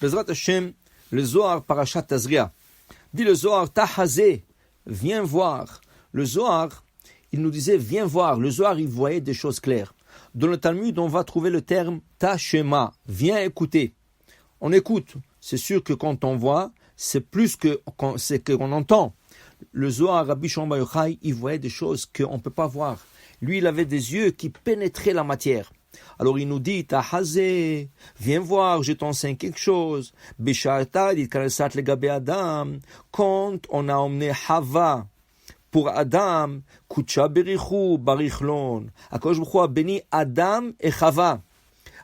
Bezrat Hashem, le Zohar Parashat Tazria. Dit le Zohar, Tahazé, viens voir. Le Zohar, il nous disait, viens voir. Le Zohar, il voyait des choses claires. Dans le Talmud, on va trouver le terme Tashema, viens écouter. On écoute. C'est sûr que quand on voit, c'est plus que qu'on entend. Le Zohar, Rabbi Shimon Bar Yochai, il voyait des choses qu'on ne peut pas voir. Lui, il avait des yeux qui pénétraient la matière. Alors il nous dit, Tahazé, viens voir, je t'enseigne quelque chose. Bisharta, dit Karasat legabe Adam, quand on a emmené Hava pour Adam, Kucha berichu barichlon. Akadosh Baruch Hu a béni Adam et Hava.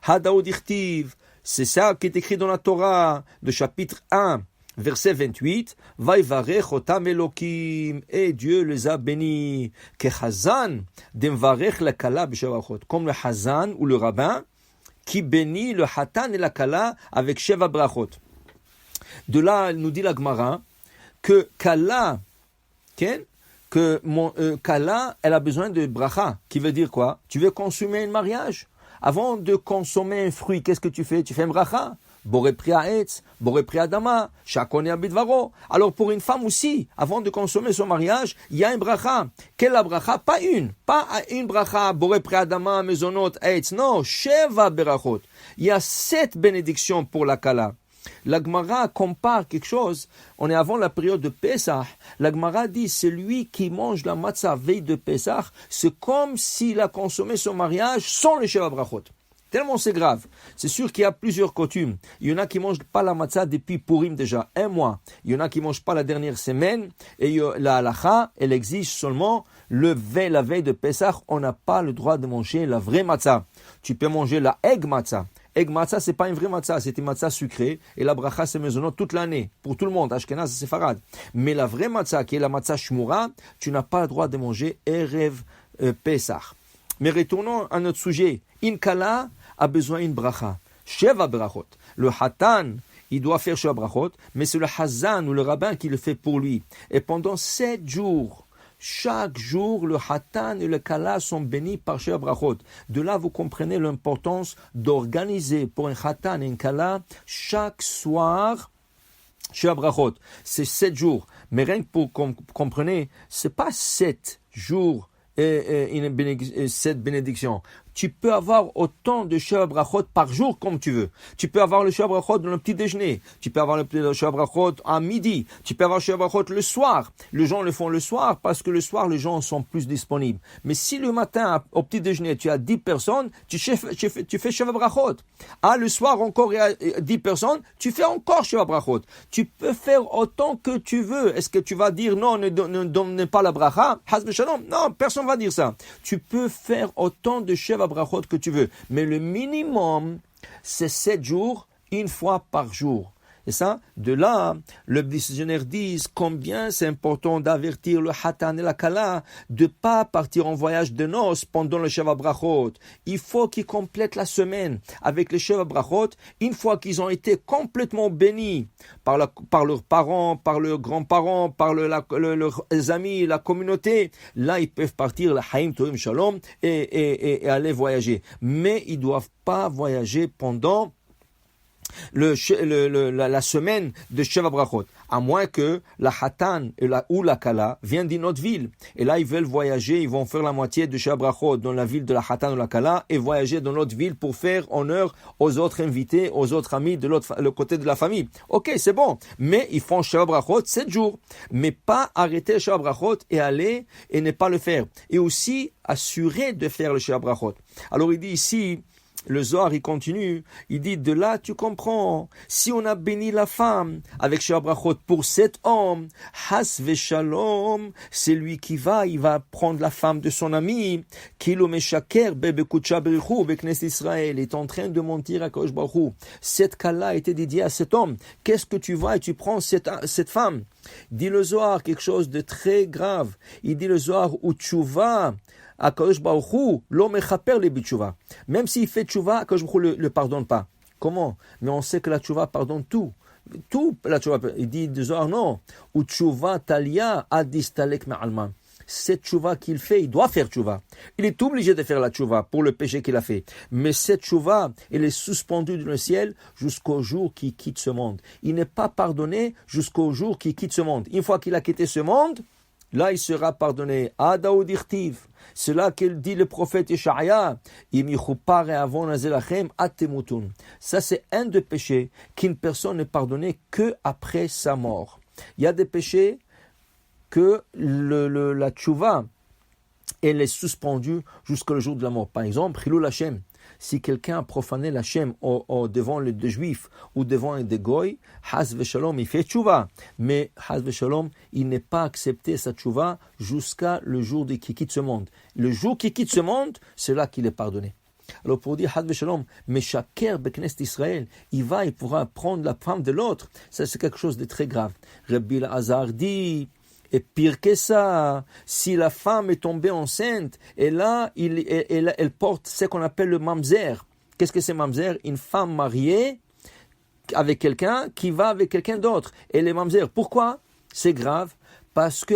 Hadaod ichtiv, c'est ça qui est écrit dans la Torah, de chapitre 1. Verset 28, Vaivarech otam Elokim, et Dieu les a bénis. Kechazan, demvarech la kala b'sheva, comme le Hazan ou le rabbin qui bénit le Hatan et la kala avec Sheva brachot. De là, nous dit la Gemara que kala, kala, elle a besoin de bracha, qui veut dire quoi? Tu veux consommer un mariage? Avant de consommer un fruit, qu'est-ce que tu fais? Tu fais un bracha. Boré pri ha'etz, boré pri adama, chacun a bidvaro. Alors pour une femme aussi, avant de consommer son mariage, il y a une bracha. Quelle est la bracha? Pas une bracha, boré pri adama, mezonot, ha'etz. Non, sheva berachot. Il y a 7 bénédictions pour la kala. La Gemara compare quelque chose. On est avant la période de Pesach. La Gemara dit, c'est lui qui mange la matzah veille de Pesach, c'est comme s'il a consommé son mariage sans le sheva brachot. Tellement c'est grave. C'est sûr qu'il y a plusieurs coutumes. Il y en a qui ne mangent pas la matzah depuis Purim déjà 1 mois. Il y en a qui ne mangent pas la dernière semaine. Et la halacha, elle exige seulement la veille de Pesach. On n'a pas le droit de manger la vraie matzah. Tu peux manger la egg matzah. Egg matzah, c'est pas une vraie matzah, c'est une matzah sucrée. Et la bracha, c'est mezonot toute l'année. Pour tout le monde, Ashkenaz et Sefarad. Mais la vraie matzah, qui est la matzah shmura, tu n'as pas le droit de manger Erev Pesach. Mais retournons à notre sujet. Inkala a besoin d'une bracha. Sheva brachot. Le hatan, il doit faire sheva brachot, mais c'est le hazan ou le rabbin qui le fait pour lui. Et pendant 7 jours, chaque jour, le hatan et le kala sont bénis par sheva brachot. De là, vous comprenez l'importance d'organiser pour un hatan et un kala chaque soir sheva brachot. C'est 7 jours. Mais rien que pour que vous compreniez, c'est pas 7 jours cette bénédiction. Tu peux avoir autant de sheva brachot par jour comme tu veux. Tu peux avoir le sheva brachot dans le petit déjeuner. Tu peux avoir le sheva brachot à midi. Tu peux avoir le sheva brachot le soir. Les gens le font le soir parce que le soir, les gens sont plus disponibles. Mais si le matin, au petit déjeuner, tu as 10 personnes, tu fais sheva brachot. Ah, le soir, encore, il y a 10 personnes, tu fais encore sheva brachot. Tu peux faire autant que tu veux. Est-ce que tu vas dire non, ne donne pas la bracha? Haz v'shalom. Non, personne ne va dire ça. Tu peux faire autant de sheva brachot que tu veux. Mais le minimum, c'est 7 jours, une fois par jour. Et ça, de là, le décisionnaire dit combien c'est important d'avertir le hatan et la kala de ne pas partir en voyage de noces pendant le sheva brachot. Il faut qu'ils complètent la semaine avec le sheva brachot. Une fois qu'ils ont été complètement bénis par leurs parents, par leurs grands-parents, par leurs amis, la communauté, là, ils peuvent partir la haïm toim shalom et aller voyager. Mais ils ne doivent pas voyager pendant la semaine de Sheva Brachot, à moins que la Hatan ou la Kala viennent d'une autre ville. Et là, ils veulent voyager, ils vont faire la moitié de Sheva Brachot dans la ville de la Hatan ou la Kala et voyager dans l'autre ville pour faire honneur aux autres invités, aux autres amis de le côté de la famille. Ok, c'est bon. Mais ils font Sheva Brachot 7 jours. Mais pas arrêter Sheva Brachot et aller et ne pas le faire. Et aussi assurer de faire le Sheva Brachot. Alors, il dit ici, le Zohar, il continue, il dit, de là, tu comprends, si on a béni la femme avec sheva brachot pour cet homme, has veshalom, c'est lui qui il va prendre la femme de son ami, kilo meshaker bebekucha berichu beknes Israël, est en train de mentir à Kadosh Baruch Hu. Cette cas-là a été dédiée à cet homme. Qu'est-ce que tu vas et tu prends cette femme? Dit le Zohar quelque chose de très grave. Il dit le Zohar, ou tchouva, Akadosh Baruch Hu lo mechaper le bitshuva. Même s'il fait tchouva, Akadosh Baruch Hu le pardonne pas. Comment? Mais on sait que la tchouva pardonne tout. Tout la tchouva. Il dit de Zohar non. Ou tchouva talia adistalek ma'alma. cette tchouva qu'il fait, il doit faire tchouva. Il est obligé de faire la tchouva pour le péché qu'il a fait. Mais cette tchouva, elle est suspendue dans le ciel jusqu'au jour qu'il quitte ce monde. Il n'est pas pardonné jusqu'au jour qu'il quitte ce monde. Une fois qu'il a quitté ce monde, là, il sera pardonné. Adaoudirtiv. C'est là qu'il dit le prophète Yeshaya. Ça, c'est un des péchés qu'une personne n'est pardonnée que après sa mort. Il y a des péchés que la tchouva, elle est suspendue jusqu'au jour de la mort. Par exemple, Chilul Hashem. Si quelqu'un a profané l'Hachem devant les deux juifs ou devant des goy, Haz Veshalom, il fait tchouva. Mais Haz Veshalom, il n'est pas accepté sa tchouva jusqu'à le jour qu'il quitte ce monde. Le jour qu'il quitte ce monde, c'est là qu'il est pardonné. Alors pour dire Haz Veshalom, mais Shaker Beknest Israël, il pourra prendre la femme de l'autre. Ça, c'est quelque chose de très grave. Rabbi Azar dit. Et pire que ça, si la femme est tombée enceinte, et là, elle porte ce qu'on appelle le mamzer. Qu'est-ce que c'est mamzer? Une femme mariée avec quelqu'un qui va avec quelqu'un d'autre. Et les mamzer, pourquoi? C'est grave. Parce que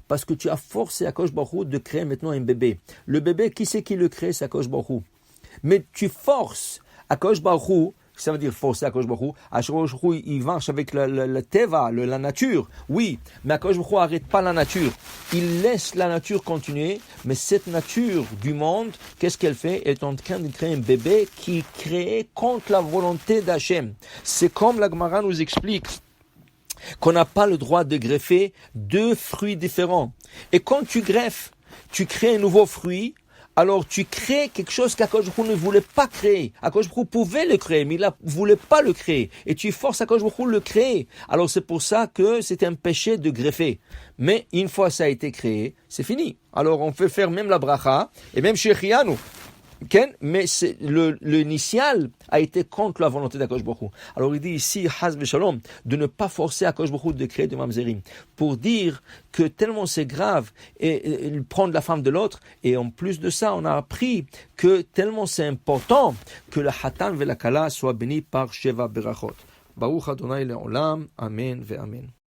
parce que tu as forcé Akadosh Baruch Hu de créer maintenant un bébé. Le bébé, qui c'est qui le crée? C'est Akadosh Baruch Hu. Mais tu forces Akadosh Baruch Hu. Ça veut dire forcer Akadosh Baruch Hu. Akadosh Baruch Hu, il marche avec le teva, la nature. Oui, mais Akadosh Baruch Hu n'arrête pas la nature. Il laisse la nature continuer, mais cette nature du monde, qu'est-ce qu'elle fait? Elle est en train de créer un bébé qui est créé contre la volonté d'Hachem. C'est comme la Gemara nous explique qu'on n'a pas le droit de greffer deux fruits différents. Et quand tu greffes, tu crées un nouveau fruit. Alors tu crées quelque chose qu'Akadosh Baruch Hu ne voulait pas créer. Akadosh Baruch Hu pouvait le créer, mais il ne voulait pas le créer. Et tu forces Akadosh Baruch Hu de le créer. Alors c'est pour ça que c'est un péché de greffer. Mais une fois ça a été créé, c'est fini. Alors on peut faire même la bracha, et même chez Chianu. Mais l'initial a été contre la volonté d'Akadosh Baruch Hu. Alors il dit ici, Haz Veshalom, de ne pas forcer Akadosh Baruch Hu de créer de mamzerim. Pour dire que tellement c'est grave et prendre la femme de l'autre. Et en plus de ça, on a appris que tellement c'est important que le Hatan ve la Kala soient bénis par Sheva Berachot. Baruch Adonai le'olam. Amen ve Amen.